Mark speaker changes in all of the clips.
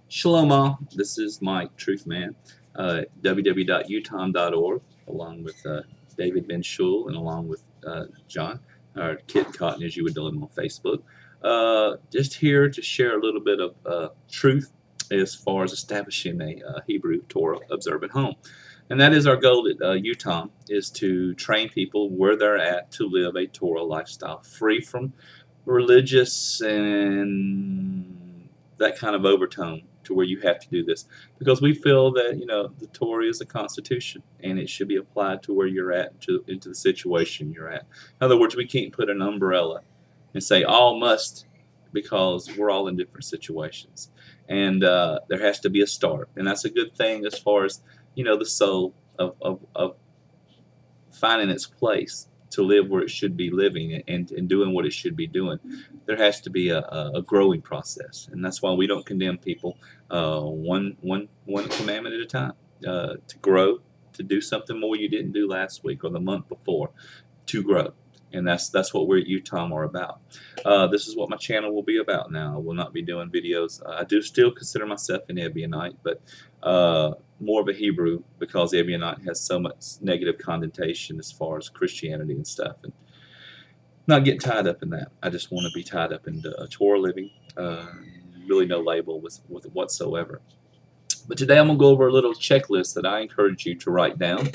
Speaker 1: Shalom all, this is Mike Truthman, www.utom.org, along with David Ben Shul and along with John, or Kit Cotton as you would know him on Facebook. Just here to share a little bit of truth as far as establishing a Hebrew Torah observant home. And that is our goal at UTOM, is to train people where they're at to live a Torah lifestyle, free from religious and that kind of overtone to where you have to do this, because we feel that the Torah is a constitution and it should be applied to where you're at, into the situation you're at. In other words, we can't put an umbrella and say all must, because we're all in different situations, and there has to be a start, and that's a good thing as far as the soul of finding its place to live where it should be living and doing what it should be doing. There has to be a growing process, and that's why we don't condemn people one commandment at a time, to grow, to do something more you didn't do last week or the month before, to grow. And that's what we're at UTOM are about. This is what my channel will be about now. I will not be doing videos. I do still consider myself an Ebionite, but more of a Hebrew, because Ebionite has so much negative connotation as far as Christianity and stuff. And not getting tied up in that. I just want to be tied up into Torah living. Really no label with whatsoever. But today I'm going to go over a little checklist that I encourage you to write down,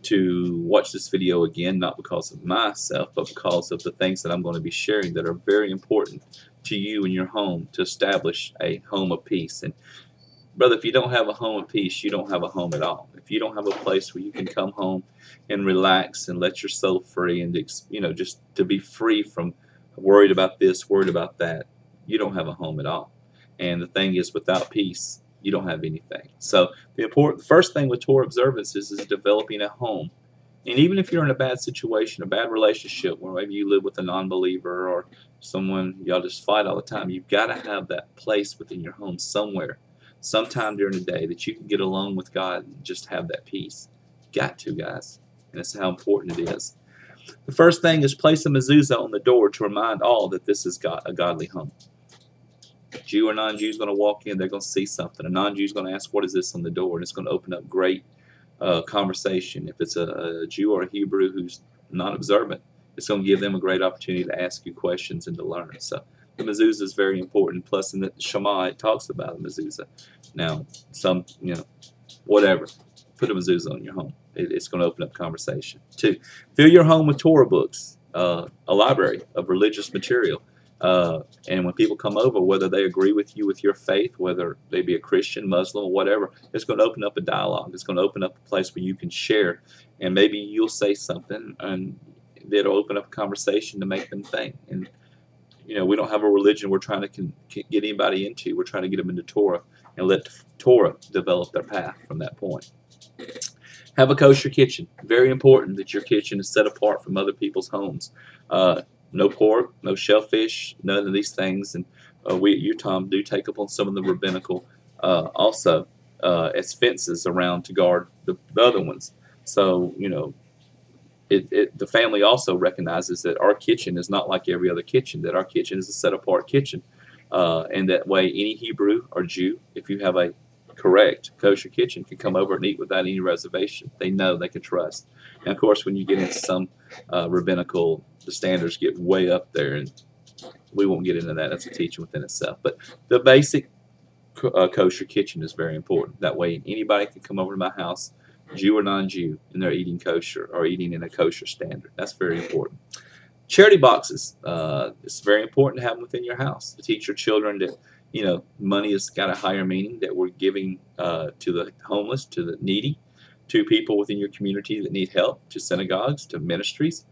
Speaker 1: to watch this video again, not because of myself, but because of the things that I'm going to be sharing that are very important to you and your home, to establish a home of peace. And brother, if you don't have a home of peace, you don't have a home at all. If you don't have a place where you can come home and relax and let your soul free, and just to be free from worried about this, worried about that, you don't have a home at all. And the thing is, without peace, you don't have anything. So the first thing with Torah observance is developing a home. And even if you're in a bad situation, a bad relationship, where maybe you live with a non-believer or someone y'all just fight all the time, you've got to have that place within your home somewhere, sometime during the day, that you can get alone with God and just have that peace. Got to, guys. And that's how important it is. The first thing is place a mezuzah on the door to remind all that this is a godly home. Jew or non-Jew is going to walk in, they're going to see something. A non-Jew is going to ask, what is this on the door? And it's going to open up great conversation. If it's a Jew or a Hebrew who's not observant, it's going to give them a great opportunity to ask you questions and to learn. So the mezuzah is very important. Plus, in the Shema, it talks about the mezuzah. Now, whatever, put a mezuzah on your home. It's going to open up conversation. 2, fill your home with Torah books, a library of religious material. And when people come over, whether they agree with you with your faith, whether they be a Christian, Muslim, or whatever, it's going to open up a dialogue. It's going to open up a place where you can share, and maybe you'll say something, and it'll open up a conversation to make them think. And we don't have a religion we're trying to get anybody into. We're trying to get them into Torah and let Torah develop their path from that point. Have a kosher kitchen. Very important that your kitchen is set apart from other people's homes. No pork, no shellfish, none of these things. And we at UTOM do take up on some of the rabbinical also as fences around to guard the other ones. So, the family also recognizes that our kitchen is not like every other kitchen, that our kitchen is a set-apart kitchen. And that way any Hebrew or Jew, if you have a correct kosher kitchen, can come over and eat without any reservation. They know, they can trust. And of course, when you get into some rabbinical, the standards get way up there, and we won't get into that. That's a teaching within itself. But the basic kosher kitchen is very important. That way anybody can come over to my house, Jew or non-Jew, and they're eating kosher or eating in a kosher standard. That's very important. Charity boxes. It's very important to have them within your house to teach your children that money has got a higher meaning, that we're giving to the homeless, to the needy, to people within your community that need help, to synagogues, to ministries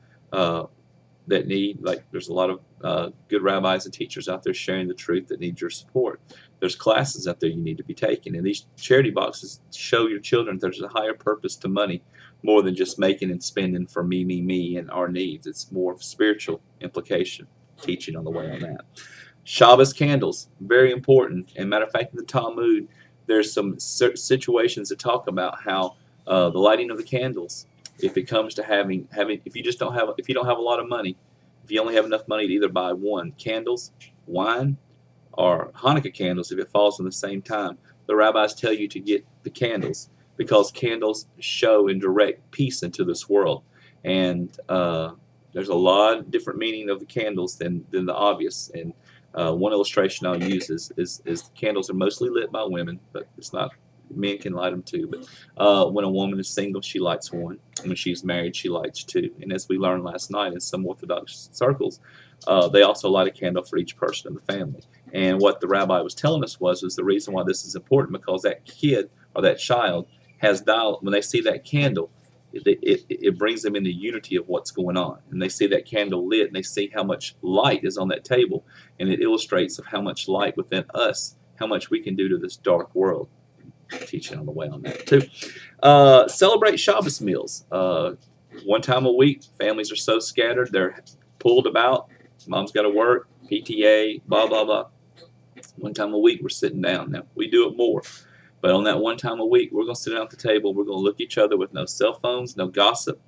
Speaker 1: that need, there's a lot of good rabbis and teachers out there sharing the truth that need your support. There's classes out there you need to be taking, and these charity boxes show your children there's a higher purpose to money, more than just making and spending for me, and our needs. It's more of spiritual implication, teaching on the way on that. Shabbos candles, very important. And matter of fact, in the Talmud, there's some situations that talk about how the lighting of the candles, if it comes to having if you don't have a lot of money, if you only have enough money to either buy 1, candles, wine, or Hanukkah candles if it falls on the same time. The rabbis tell you to get the candles because candles show and direct peace into this world. And there's a lot of different meaning of the candles than the obvious. And one illustration I'll use is the candles are mostly lit by women, but it's not. Men can light them too. But when a woman is single, she lights one. When she's married, she lights two. And as we learned last night in some Orthodox circles, they also light a candle for each person in the family. And what the rabbi was telling us was the reason why this is important, because that kid or that child has dialed. When they see that candle, it brings them into unity of what's going on. And they see that candle lit, and they see how much light is on that table. And it illustrates of how much light within us, how much we can do to this dark world. Teaching on the way on that too. Celebrate Shabbos meals. One time a week. Families are so scattered, they're pulled about. Mom's got to work, PTA, blah blah blah. One time a week we're sitting down. Now we do it more, but on that one time a week we're gonna sit down at the table. We're gonna look at each other with no cell phones, no gossip.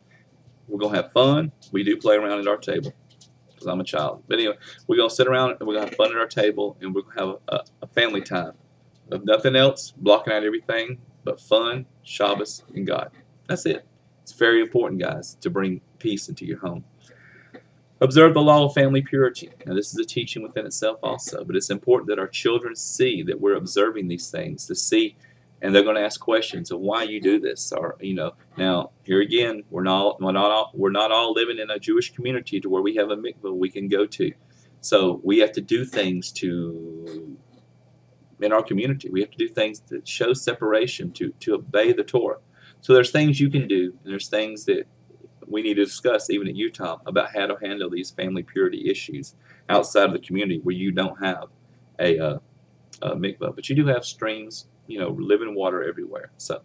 Speaker 1: We're gonna have fun. We do play around at our table because I'm a child. But anyway, we're gonna sit around and we're gonna have fun at our table, and we're gonna have a family time. Of nothing else, blocking out everything but fun, Shabbos, and God. That's it. It's very important, guys, to bring peace into your home. Observe the law of family purity. Now, this is a teaching within itself also, but it's important that our children see that we're observing these things, to see, and they're going to ask questions of why you do this, or Now, here again, we're not all living in a Jewish community to where we have a mikveh we can go to, so we have to do things in our community. We have to do things that show separation, to obey the Torah. So there's things you can do, and there's things that we need to discuss even at Utah about how to handle these family purity issues outside of the community where you don't have a mikvah, but you do have streams, living water everywhere. So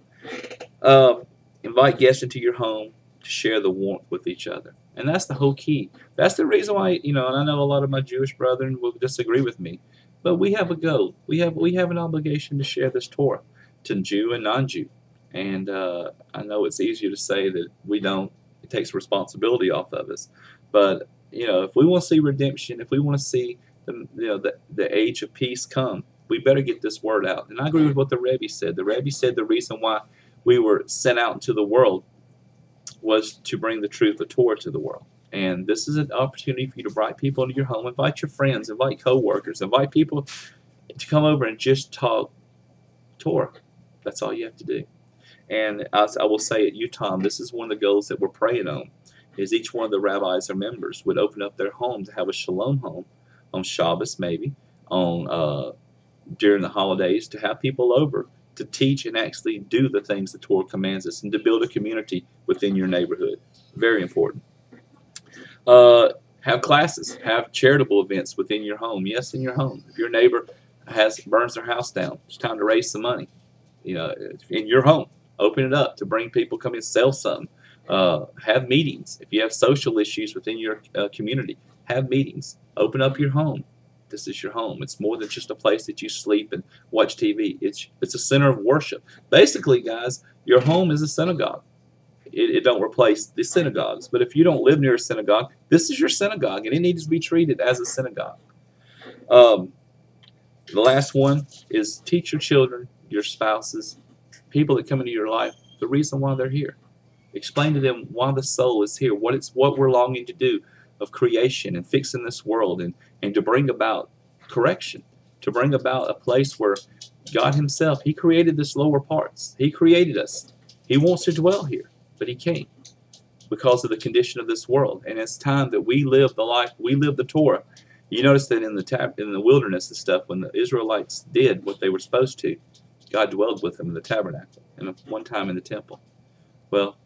Speaker 1: invite guests into your home to share the warmth with each other. And that's the whole key. That's the reason why, and I know a lot of my Jewish brethren will disagree with me, but we have a goal. We have an obligation to share this Torah to Jew and non-Jew. And I know it's easier to say that we don't. It takes responsibility off of us. But if we want to see redemption, if we want to see the age of peace come, we better get this word out. And I agree with what the Rebbe said. The Rebbe said the reason why we were sent out into the world was to bring the truth of Torah to the world. And this is an opportunity for you to invite people into your home. Invite your friends, invite co-workers, invite people to come over and just talk Torah. That's all you have to do. And I will say at Utah, this is one of the goals that we're praying on, is each one of the rabbis or members would open up their home to have a shalom home on Shabbos, maybe, on during the holidays, to have people over to teach and actually do the things the Torah commands us, and to build a community within your neighborhood. Very important. Have classes, have charitable events within your home. Yes, in your home. If your neighbor burns their house down, it's time to raise some money. In your home, open it up to bring people, come in, sell something. Have meetings. If you have social issues within your community, have meetings. Open up your home. This is your home. It's more than just a place that you sleep and watch TV. It's a center of worship. Basically, guys, your home is a synagogue. It don't replace the synagogues. But if you don't live near a synagogue, this is your synagogue, and it needs to be treated as a synagogue. The last one is teach your children, your spouses, people that come into your life, the reason why they're here. Explain to them why the soul is here, what we're longing to do of creation and fixing this world, and to bring about correction, to bring about a place where God himself, he created this lower parts. He created us. He wants to dwell here, but he can't because of the condition of this world. And it's time that we live the life, we live the Torah. You notice that in the wilderness and stuff, when the Israelites did what they were supposed to, God dwelled with them in the tabernacle and one time in the temple. Well,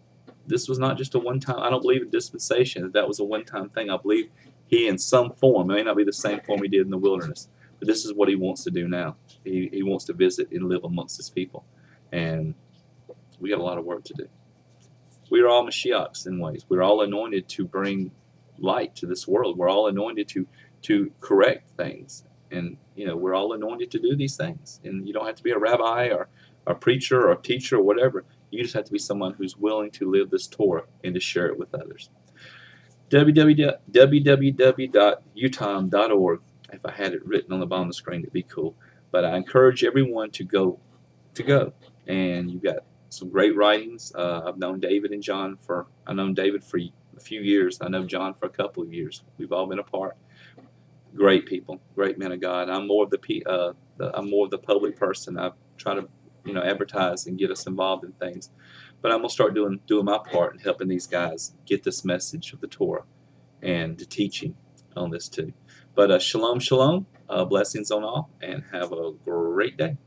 Speaker 1: this was not just a one-time. I don't believe in dispensation that was a one-time thing. I believe he, in some form, it may not be the same form he did in the wilderness, but this is what he wants to do now. He wants to visit and live amongst his people. And we got a lot of work to do. We are all Mashiachs in ways. We're all anointed to bring light to this world. We're all anointed to correct things. And, we're all anointed to do these things. And you don't have to be a rabbi or a preacher or a teacher or whatever. You just have to be someone who's willing to live this Torah and to share it with others. www.utom.org. If I had it written on the bottom of the screen, it'd be cool. But I encourage everyone to go. And you've got some great writings. I've known David and John for a few years. I know John for a couple of years. We've all been apart. Great people, great men of God. I'm more of the public person. I try to advertise and get us involved in things. But I'm gonna start doing my part in helping these guys get this message of the Torah and the teaching on this too. But shalom, shalom, blessings on all, and have a great day.